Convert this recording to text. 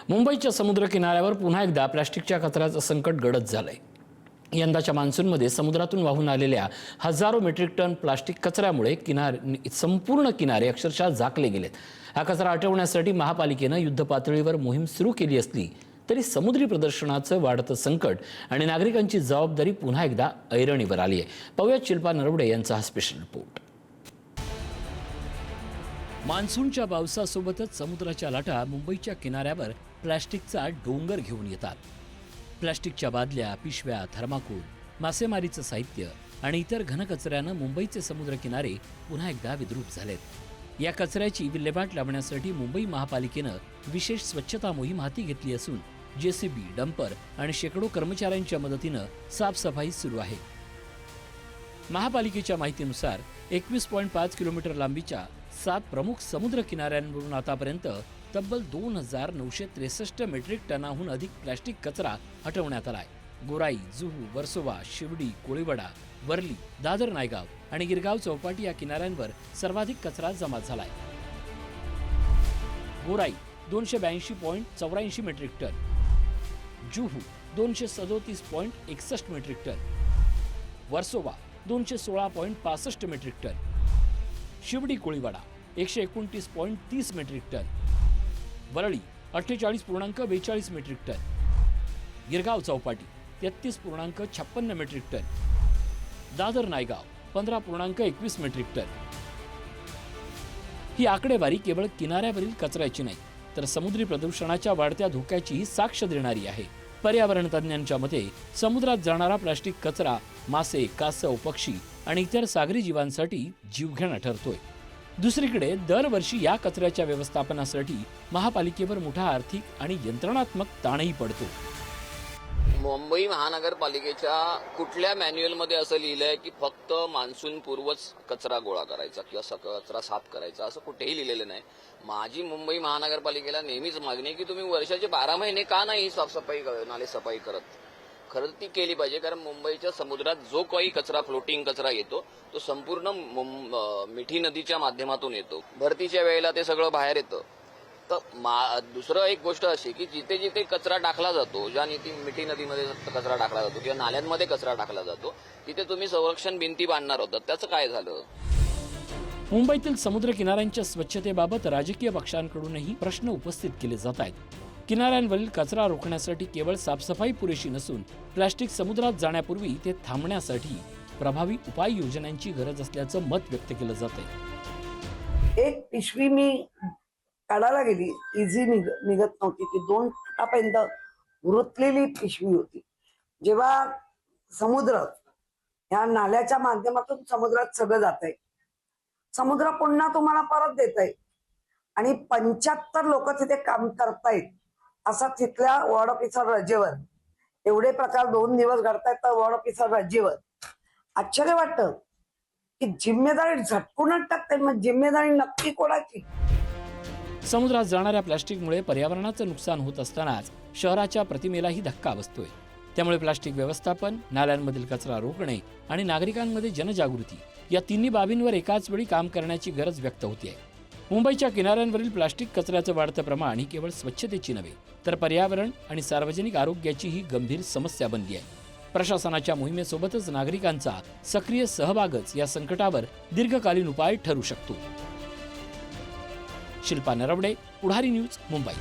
मुंबईच्या समुद्र किनाऱ्यावर पुन्हा एकदा प्लास्टिकच्या कचऱ्याचं संकट गडद झालंय। यंदाच्या मान्सूनमध्ये समुद्रातून वाहून आलेल्या हजारो मेट्रिक टन प्लास्टिक कचऱ्यामुळे संपूर्ण किनारे अक्षरशः झाकले गेलेत। हा कचरा हटवण्यासाठी महापालिकेनं युद्धपातळीवर मोहीम सुरू केली असली तरी समुद्री प्रदूषणाचं वाढतं संकट आणि नागरिकांची जबाबदारी पुन्हा एकदा ऐरणीवर आली आहे। पाहूयात शिल्पा नरवडे यांचा हा स्पेशल रिपोर्ट। मान्सूनच्या पावसासोबतच समुद्राच्या लाटा मुंबईच्या किनाऱ्यावर प्लास्टिकचा डोंगर घेऊन येतात। प्लास्टिकच्या बादल्या, पिशव्या, थर्माकोल, मासेमारीचं साहित्य आणि इतर घनकचऱ्यानं मुंबईचे समुद्र किनारे पुन्हा एकदा विद्रूप झालेत। या कचऱ्याची विल्हेवाट लावण्यासाठी मुंबई महापालिकेनं विशेष स्वच्छता मोहीम हाती घेतली असून जेसीबी, डंपर आणि शेकडो कर्मचाऱ्यांच्या मदतीनं साफसफाई सुरू आहे। महापालिकेच्या माहितीनुसार 21.5 किलोमीटर लांबीच्या 7 प्रमुख समुद्र किनाऱ्यांवरून आतापर्यंत तब्बल 2963 मेट्रिक टनाहून अधिक प्लास्टिक कचरा हटवण्यात आलाय। गोराई, जुहू, वर्सोवा, शिवडी, कोळीवाडा, वर्ली, दादर, नायगाव आणि गिरगाव चौपाटी या किनाऱ्यांवर सर्वाधिक कचरा जमा झालाय। Gorai 282.84 metric ton, Juhu 237.61 metric ton, Versova 216.65 metric ton, Shivdi Koliwada 129.30 metric ton, Worli 48.42 metric ton, Girgaon Chowpatty 33.56 metric ton, Dadar Naigaon 15.21 metric ton. ही आकडेवारी केवळ किनाऱ्यावरील कचऱ्याची नाही तर समुद्री प्रदूषणाच्या वाढत्या धोक्याचीही साक्ष देणारी आहे। पर्यावरण तज्ज्ञांच्या मते समुद्रात जाणारा प्लास्टिक कचरा मासे, कासव, पक्षी आणि इतर सागरी जीवांसाठी जीवघेणा ठरतोय। दुसरीकडे दरवर्षी या कचऱ्याच्या व्यवस्थापनासाठी महापालिकेवर मोठा आर्थिक आणि यंत्रणात्मक ताणही पडतो। मुंबई महानगरपालिकेच्या कुठल्या मॅन्युअलमध्ये असं लिहिलंय की फक्त मान्सून पूर्वच कचरा गोळा करायचा किंवा कचरा साफ करायचा, असं कुठेही लिहिलेलं नाही। माझी मुंबई महानगरपालिकेला नेहमीच मागणी आहे की तुम्ही वर्षाचे 12 महिने का नाही साफसफाई, नाले सफाई करत? खरं ती केली पाहिजे, कारण मुंबईच्या समुद्रात जो काही कचरा, फ्लोटिंग कचरा येतो तो संपूर्ण मिठी नदीच्या माध्यमातून येतो। भरतीच्या वेळेला ते सगळं बाहेर येतं। तर दुसरं एक गोष्ट अशी की जिथे जिथे कचरा टाकला जातो, ज्या मिठी नदीमध्ये कचरा टाकला जातो किंवा नाल्यांमध्ये कचरा टाकला जातो, तिथे तुम्ही संरक्षण भिंती बांधणार होतात, त्याचं काय झालं? मुंबईतील समुद्र किनाऱ्यांच्या स्वच्छतेबाबत राजकीय पक्षांकडूनही प्रश्न उपस्थित केले जात आहेत। किनाऱ्यांवरील कचरा रोखण्यासाठी केवळ साफसफाई पुरेशी नसून प्लास्टिक समुद्रात जाण्यापूर्वी ते थांबण्यासाठी प्रभावी उपाययोजनांची गरज असल्याचं मत व्यक्त केलं जातंय। एक पिशवी मी काढायला गेली, इझी निघत नव्हती ती, 2 फुटापर्यंत वृतलेली पिशवी होती। जेव्हा समुद्र या नाल्याच्या माध्यमातून समुद्रात सगळं जात आहे, समुद्र पुन्हा तुम्हाला परत देत आहे आणि 75 लोक तिथे काम करतायत, असा तिथल्या वॉर्ड ऑफिसर रजेवर एवढे प्रकार 2 दिवस घडतायत। तर वॉर्ड ऑफिसर रजेवर आश्चर्य वाटतं की जिम्मेदारी झटकूनच टाकते। मग जिम्मेदारी नक्की कोणाची? समुद्रात जाणाऱ्या प्लास्टिकमुळे पर्यावरणाचं नुकसान होत असतानाच शहराच्या प्रतिमेलाही धक्का बसतोय। त्यामुळे प्लास्टिक व्यवस्थापन, नाल्यांमधील कचरा रोखणे आणि नागरिकांमध्ये जनजागृती या तिन्ही बाबींवर एकाच वेळी काम करण्याची गरज व्यक्त होते। मुंबईच्या किनाऱ्यांवरील प्लास्टिक कचऱ्याचं वाढतं प्रमाण ही केवळ स्वच्छतेची नव्हे तर पर्यावरण आणि सार्वजनिक आरोग्याचीही गंभीर समस्या बनली आहे। प्रशासनाच्या मोहिमेसोबतच नागरिकांचा सक्रिय सहभागच या संकटावर दीर्घकालीन उपाय ठरू शकतो। शिल्पा नरवडे, पुढारी न्यूज, मुंबई।